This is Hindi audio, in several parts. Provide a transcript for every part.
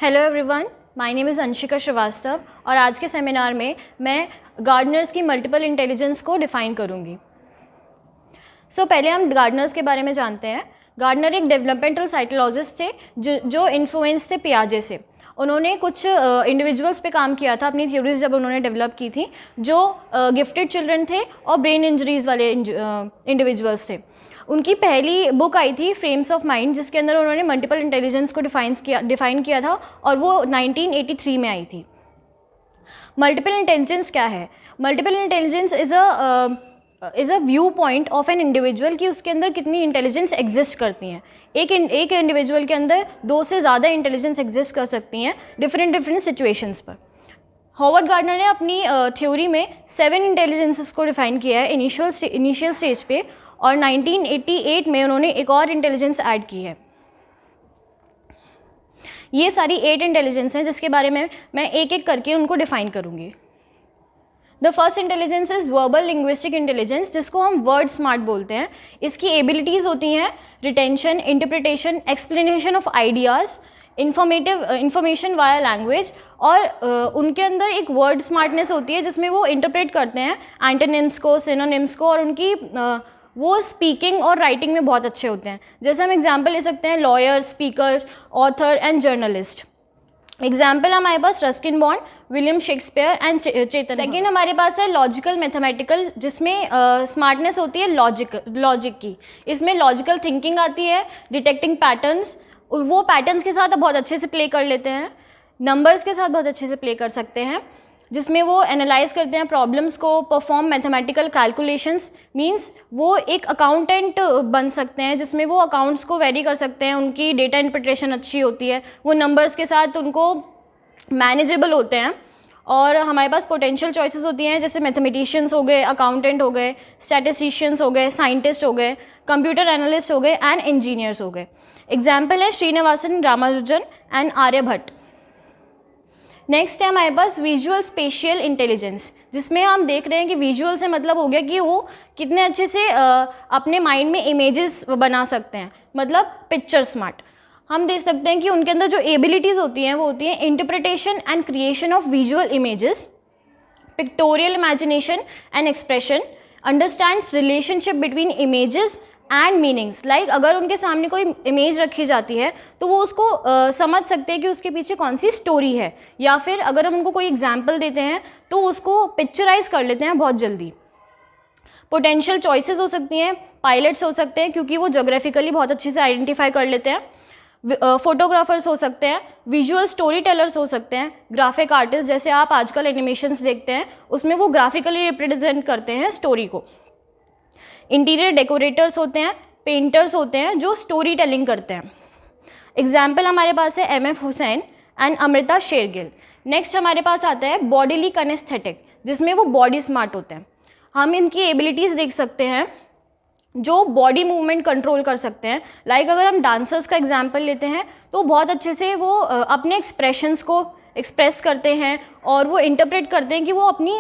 Hello everyone, my name is Anshika Shrivastava और आज के सेमिनार में मैं गार्डनर्स की मल्टीपल इंटेलिजेंस को डिफ़ाइन करूँगी। पहले हम गार्डनर्स के बारे में जानते हैं। गार्डनर एक डेवलपमेंटल साइकोलॉजिस्ट थे जो इन्फ्लुएंस थे पियाजे से। उन्होंने कुछ इंडिविजुअल्स पे काम किया था, अपनी थ्योरीज जब उन्होंने डेवलप की थी, जो गिफ्टेड चिल्ड्रन थे और ब्रेन इंजरीज़ वाले इंडिविजुअल्स थे। उनकी पहली बुक आई थी फ्रेम्स ऑफ माइंड, जिसके अंदर उन्होंने मल्टीपल इंटेलिजेंस को डिफ़ाइन किया था और वो 1983 में आई थी। मल्टीपल इंटेलिजेंस क्या है? Multiple intelligence is a view point of an individual कि उसके अंदर कितनी इंटेलिजेंस एग्जिस्ट करती हैं। एक इंडिविजुअल के अंदर 2 से ज़्यादा इंटेलिजेंस एग्जिस्ट कर सकती हैं डिफरेंट सिचुएशंस पर। हॉवर्ड गार्डनर ने अपनी थ्योरी में 7 इंटेलिजेंसेस को डिफ़ाइन किया है इनिशियल स्टेज पे, और 1988 में उन्होंने एक और इंटेलिजेंस ऐड की है। ये सारी 8 इंटेलिजेंस हैं जिसके बारे में मैं एक एक करके उनको डिफ़ाइन करूँगी। The first intelligence is verbal linguistic intelligence, जिसको हम वर्ड स्मार्ट बोलते हैं। इसकी एबिलिटीज़ होती हैं retention, interpretation, explanation of ideas, information via language, और उनके अंदर एक वर्ड स्मार्टनेस होती है जिसमें वो इंटरप्रेट करते हैं एंटोनिम्स को, सिनोनिम्स को, और उनकी वो स्पीकिंग और राइटिंग में बहुत अच्छे होते हैं। जैसे हम एग्जांपल ले सकते हैं lawyer, speaker, author and journalist. Example हमारे पास Ruskin Bond, William Shakespeare and Chetan. Second हमारे पास है लॉजिकल मैथमेटिकल, जिसमें स्मार्टनेस होती है लॉजिक की। इसमें लॉजिकल थिंकिंग आती है, डिटेक्टिंग पैटर्न्स, वो पैटर्न्स के साथ बहुत अच्छे से प्ले कर लेते हैं, नंबर्स के साथ बहुत अच्छे से प्ले कर सकते हैं, जिसमें वो एनालाइज करते हैं प्रॉब्लम्स को, परफॉर्म मैथमेटिकल कैलकुलेशंस। मींस वो एक अकाउंटेंट बन सकते हैं, जिसमें वो अकाउंट्स को वेरी कर सकते हैं, उनकी डेटा इंटरप्रिटेशन अच्छी होती है, वो नंबर्स के साथ उनको मैनेजेबल होते हैं। और हमारे पास पोटेंशियल चॉइसेस होती हैं, जैसे मैथमेटिशियंस हो गए, अकाउंटेंट हो गए, स्टैटिस्टिशियंस हो गए, साइंटिस्ट हो गए, कंप्यूटर एनालिस्ट हो गए एंड इंजीनियर्स हो गए। एग्जाम्पल है श्रीनिवासन रामानुजन एंड आर्यभट्ट। नेक्स्ट है हमारे पास विजुअल स्पेशियल इंटेलिजेंस, जिसमें हम देख रहे हैं कि विजुअल से मतलब हो गया कि वो कितने अच्छे से अपने माइंड में इमेजेस बना सकते हैं, मतलब पिक्चर स्मार्ट। हम देख सकते हैं कि उनके अंदर जो एबिलिटीज़ होती हैं वो होती हैं interpretation and creation of visual images, pictorial imagination and expression, understands relationship between images and meanings. Like अगर उनके सामने कोई इमेज रखी जाती है तो वो उसको समझ सकते हैं कि उसके पीछे कौन सी स्टोरी है, या फिर अगर हम उनको कोई एग्जाम्पल देते हैं तो उसको पिक्चराइज कर लेते हैं बहुत जल्दी। पोटेंशियल चॉइसेस हो सकती हैं, पायलट्स हो सकते हैं क्योंकि वो जोग्राफिकली बहुत अच्छे से आइडेंटिफाई कर लेते हैं, फोटोग्राफर्स हो सकते हैं, विजुअल स्टोरी टेलर्स हो सकते हैं, ग्राफिक आर्टिस्ट, जैसे आप आजकल एनिमेशंस देखते हैं उसमें वो ग्राफिकली रिप्रेजेंट करते हैं स्टोरी को। इंटीरियर डेकोरेटर्स होते हैं, पेंटर्स होते हैं जो स्टोरी टेलिंग करते हैं। एग्जाम्पल हमारे पास है MM Husain and Amrita Shergil. Next हमारे पास आता है बॉडीली कनेस्थेटिक, जिसमें वो बॉडी स्मार्ट होते हैं। हम इनकी एबिलिटीज़ देख सकते हैं जो बॉडी मूवमेंट कंट्रोल कर सकते हैं। लाइक अगर हम डांसर्स का एग्जाम्पल लेते हैं तो बहुत अच्छे से वो अपने एक्सप्रेशंस को एक्सप्रेस करते हैं और वो इंटरप्रेट करते हैं कि वो अपनी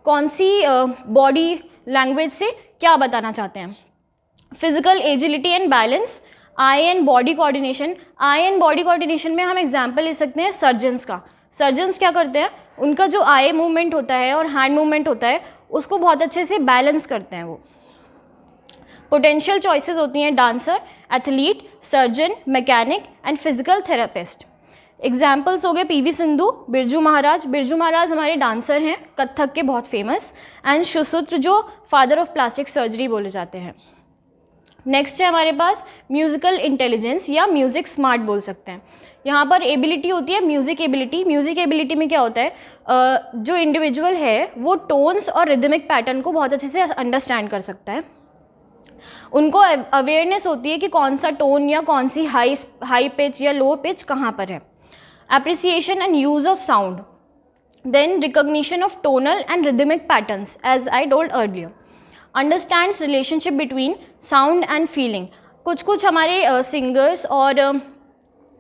कौन सी बॉडी लैंग्वेज से क्या बताना चाहते हैं। Physical agility and balance, I and body coordination. I and body coordination में हम एग्जांपल ले सकते हैं सर्जन्स का। सर्जन्स क्या करते हैं, उनका जो आई मूवमेंट होता है और हैंड मूवमेंट होता है उसको बहुत अच्छे से बैलेंस करते हैं वो। पोटेंशियल चॉइसेस होती हैं dancer, athlete, surgeon, mechanic and physical therapist. Examples हो गए PV सिंधु, बिरजू महाराज। बिरजू महाराज हमारे डांसर हैं, कथक के बहुत फेमस, एंड सुसूत्र जो फादर ऑफ प्लास्टिक सर्जरी बोले जाते हैं। नेक्स्ट है हमारे पास म्यूजिकल इंटेलिजेंस या म्यूजिक स्मार्ट बोल सकते हैं। यहाँ पर एबिलिटी होती है म्यूजिक एबिलिटी। म्यूजिक एबिलिटी में क्या होता है, जो इंडिविजुअल है वो टोन्स और रिदमिक पैटर्न को बहुत अच्छे से अंडरस्टैंड कर सकता है। उनको अवेयरनेस होती है कि कौन सा टोन या कौन सी हाई पिच या लो पिच कहाँ पर है। Appreciation and use of sound, then recognition of tonal and rhythmic patterns as I told earlier. Understands relationship between sound and feeling. कुछ हमारे सिंगर्स और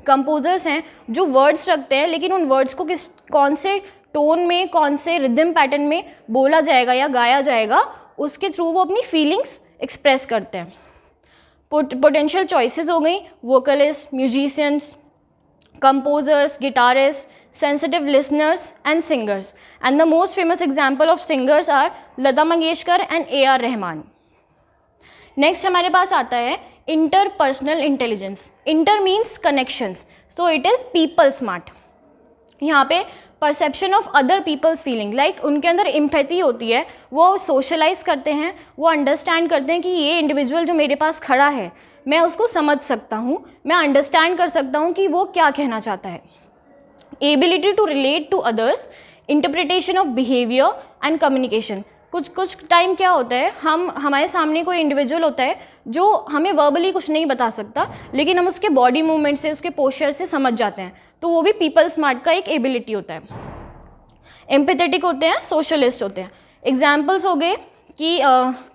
कंपोजर्स हैं जो वर्ड्स रखते हैं, लेकिन उन वर्ड्स को कौन से टोन में, कौन से रिदम पैटर्न में बोला जाएगा या गाया जाएगा, उसके थ्रू वो अपनी फीलिंग्स एक्सप्रेस करते हैं। पोटेंशियल चॉइसेस हो गई vocalist, musicians, composers, guitarists, sensitive listeners and singers. And the most famous example of singers are Lata Mangeshkar and A.R. Rahman. Next हमारे पास आता है interpersonal intelligence. Inter means connections, so it is people smart. यहाँ पे perception of other people's feeling, like उनके अंदर एम्पैथी होती है, वो सोशलाइज करते हैं, वो अंडरस्टैंड करते हैं कि ये इंडिविजुअल जो मेरे पास खड़ा है मैं उसको समझ सकता हूँ, मैं अंडरस्टैंड कर सकता हूँ कि वो क्या कहना चाहता है. Ability to relate to others, interpretation of behaviour and communication. कुछ टाइम क्या होता है, हमारे सामने कोई इंडिविजुअल होता है जो हमें वर्बली कुछ नहीं बता सकता, लेकिन हम उसके बॉडी मूवमेंट से, उसके पोस्चर से समझ जाते हैं, तो वो भी पीपल स्मार्ट का एक एबिलिटी होता है. एम्पैथेटिक होते हैं, सोशलिस्ट होते हैं. एग्जाम्पल्स हो गए कि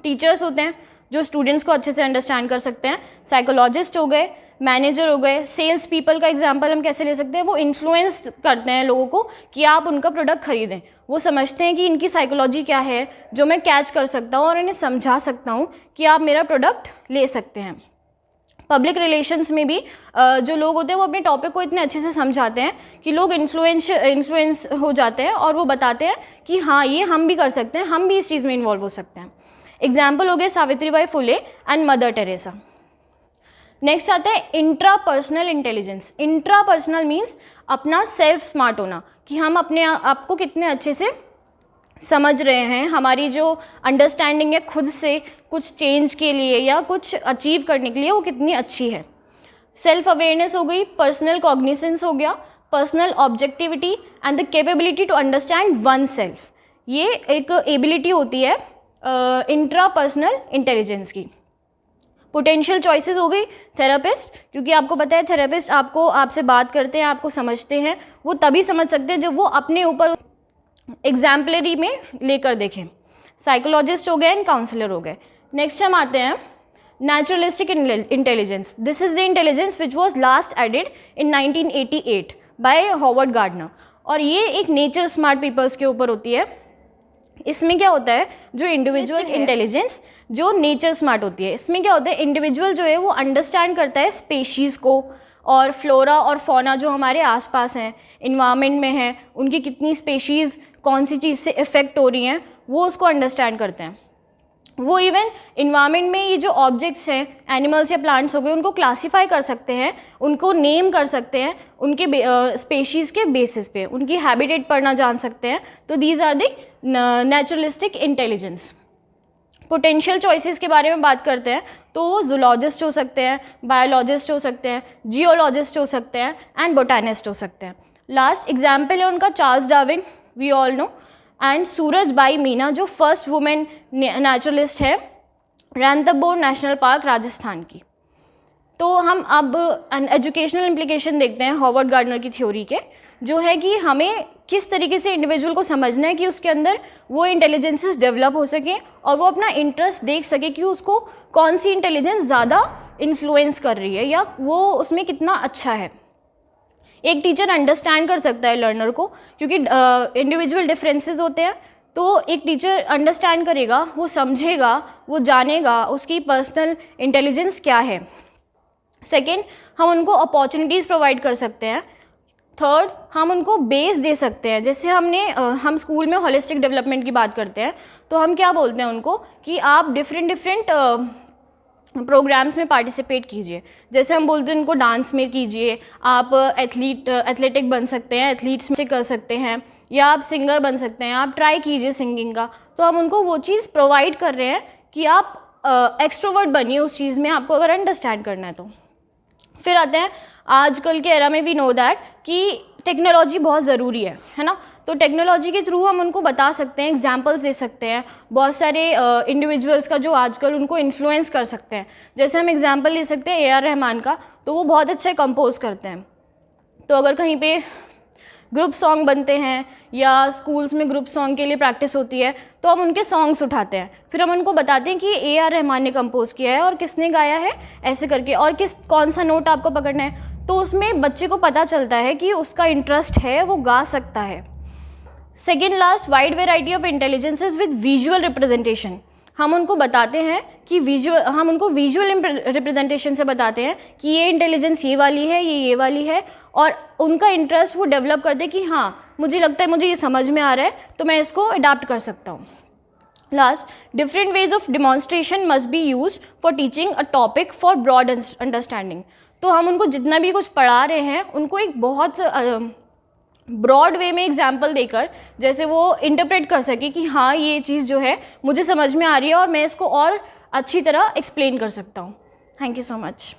टीचर्स होते हैं जो स्टूडेंट्स को अच्छे से अंडरस्टैंड कर सकते हैं. साइकोलॉजिस्ट हो गए, मैनेजर हो गए. सेल्स पीपल का एग्जांपल हम कैसे ले सकते हैं, वो इन्फ्लुएंस करते हैं लोगों को कि आप उनका प्रोडक्ट खरीदें. वो समझते हैं कि इनकी साइकोलॉजी क्या है जो मैं कैच कर सकता हूँ और इन्हें समझा सकता हूँ कि आप मेरा प्रोडक्ट ले सकते हैं. पब्लिक रिलेशंस में भी जो लोग होते हैं वो अपने टॉपिक को इतने अच्छे से समझाते हैं कि लोग इन्फ्लुएंस हो जाते हैं और वो बताते हैं कि हाँ ये हम भी कर सकते हैं, हम भी इस चीज़ में इन्वॉल्व हो सकते हैं. एग्जाम्पल हो गए Savitribai Phule and mother Teresa. Next आता है इंट्रापर्सनल इंटेलिजेंस. इंट्रापर्सनल मीन्स अपना सेल्फ स्मार्ट होना, कि हम अपने आप को कितने अच्छे से समझ रहे हैं, हमारी जो अंडरस्टैंडिंग है खुद से कुछ चेंज के लिए या कुछ अचीव करने के लिए वो कितनी अच्छी है. सेल्फ अवेयरनेस हो गई, पर्सनल कॉग्निसेंस हो गया, personal objectivity and the capability to understand oneself. ये एक एबिलिटी होती है इंट्रापर्सनल इंटेलिजेंस की. पोटेंशियल चॉइसेस हो गई, थेरेपिस्ट, क्योंकि आपको पता है थेरेपिस्ट आपसे बात करते हैं, आपको समझते हैं, वो तभी समझ सकते हैं जब वो अपने ऊपर एग्जाम्पलरी में लेकर देखें. साइकोलॉजिस्ट हो गए एंड काउंसलर हो गए. नेक्स्ट हम आते हैं naturalistic intelligence. This is the intelligence which was last added in 1988 by Howard Gardner. और ये एक नेचर स्मार्ट पीपल्स के ऊपर होती है. इसमें क्या होता है, जो इंडिविजुअल इंटेलिजेंस जो नेचर स्मार्ट होती है, इसमें क्या होता है, इंडिविजुअल जो है वो अंडरस्टैंड करता है स्पेशीज़ को और फ्लोरा और फौना जो हमारे आसपास हैं, इन्वायरमेंट में हैं, उनकी कितनी स्पेशीज़ कौन सी चीज़ से इफ़ेक्ट हो रही हैं, वो उसको अंडरस्टैंड करते हैं. वो इवन इन्वायरमेंट में ये जो ऑब्जेक्ट्स हैं, एनिमल्स या प्लांट्स हो गए, उनको क्लासीफाई कर सकते हैं, उनको नेम कर सकते हैं उनके स्पेशीज़ के बेसिस पे, उनकी हैबिटेट पढ़ना जान सकते हैं. तो these are the naturalistic intelligence. Potential choices के बारे में बात करते हैं तो वो जूलॉजिस्ट हो सकते हैं, बायोलॉजिस्ट हो सकते हैं, जियोलॉजिस्ट हो सकते हैं एंड बोटानिस्ट हो सकते हैं. लास्ट एग्जाम्पल है उनका Charles Darwin, we all know, and Surajbai Meena जो फर्स्ट वुमेन नेचुरलिस्ट है रणथंभौर नेशनल पार्क राजस्थान की. तो हम अब एजुकेशनल इम्प्लीकेशन देखते हैं हॉवर्ड गार्डनर की थ्योरी के, जो है कि हमें किस तरीके से इंडिविजुअल को समझना है कि उसके अंदर वो इंटेलिजेंसेस डेवलप हो सके और वो अपना इंटरेस्ट देख सके कि उसको कौन सी इंटेलिजेंस ज़्यादा इन्फ्लुएंस कर रही है या वो उसमें कितना अच्छा है. एक टीचर अंडरस्टैंड कर सकता है लर्नर को, क्योंकि इंडिविजुअल डिफरेंसेस होते हैं, तो एक टीचर अंडरस्टैंड करेगा, वो समझेगा, वो जानेगा उसकी पर्सनल इंटेलिजेंस क्या है. सेकेंड, हम उनको अपॉर्चुनिटीज़ प्रोवाइड कर सकते हैं. थर्ड, हम उनको बेस दे सकते हैं. जैसे हम स्कूल में होलिस्टिक डेवलपमेंट की बात करते हैं तो हम क्या बोलते हैं उनको कि आप डिफरेंट प्रोग्राम्स में पार्टिसिपेट कीजिए. जैसे हम बोलते हैं उनको डांस में कीजिए, आप एथलेटिक बन सकते हैं, एथलीट्स में कर सकते हैं, या आप सिंगर बन सकते हैं, आप ट्राई कीजिए सिंगिंग का. तो हम उनको वो चीज़ प्रोवाइड कर रहे हैं कि आप एक्सट्रोवर्ट बनिए उस चीज़ में, आपको अगर अंडरस्टैंड करना है तो. फिर आते हैं आजकल के एरा में भी नो दैट कि टेक्नोलॉजी बहुत ज़रूरी है ना. तो टेक्नोलॉजी के थ्रू हम उनको बता सकते हैं, एग्जांपल्स दे सकते हैं बहुत सारे इंडिविजुअल्स का जो आजकल उनको इन्फ्लुएंस कर सकते हैं. जैसे हम एग्जांपल ले सकते हैं ए.आर. रहमान का, तो वो बहुत अच्छे कंपोज करते हैं. तो अगर कहीं पे ग्रुप सॉन्ग बनते हैं या स्कूल्स में ग्रुप सॉन्ग के लिए प्रैक्टिस होती है तो हम उनके सॉन्ग्स उठाते हैं, फिर हम उनको बताते हैं कि ए.आर. रहमान ने कंपोज किया है और किसने गाया है ऐसे करके, और कौन सा नोट आपको पकड़ना है. तो उसमें बच्चे को पता चलता है कि उसका इंटरेस्ट है, वो गा सकता है. Second last, wide variety of intelligences with visual representation. हम उनको बताते हैं कि हम उनको विजुअल रिप्रेजेंटेशन से बताते हैं कि ये इंटेलिजेंस ये वाली है, ये वाली है, और उनका इंटरेस्ट वो डेवलप करते हैं कि हाँ मुझे लगता है मुझे ये समझ में आ रहा है तो मैं इसको अडाप्ट कर सकता हूँ। Last, different ways of demonstration must be use for teaching a topic for broad understanding. तो हम उनको जितना भी कुछ पढ़ा रहे हैं उनको एक बहुत ब्रॉड वे में एग्जाम्पल देकर जैसे वो इंटरप्रेट कर सके कि हाँ ये चीज़ जो है मुझे समझ में आ रही है और मैं इसको और अच्छी तरह एक्सप्लेन कर सकता हूँ। Thank you so much.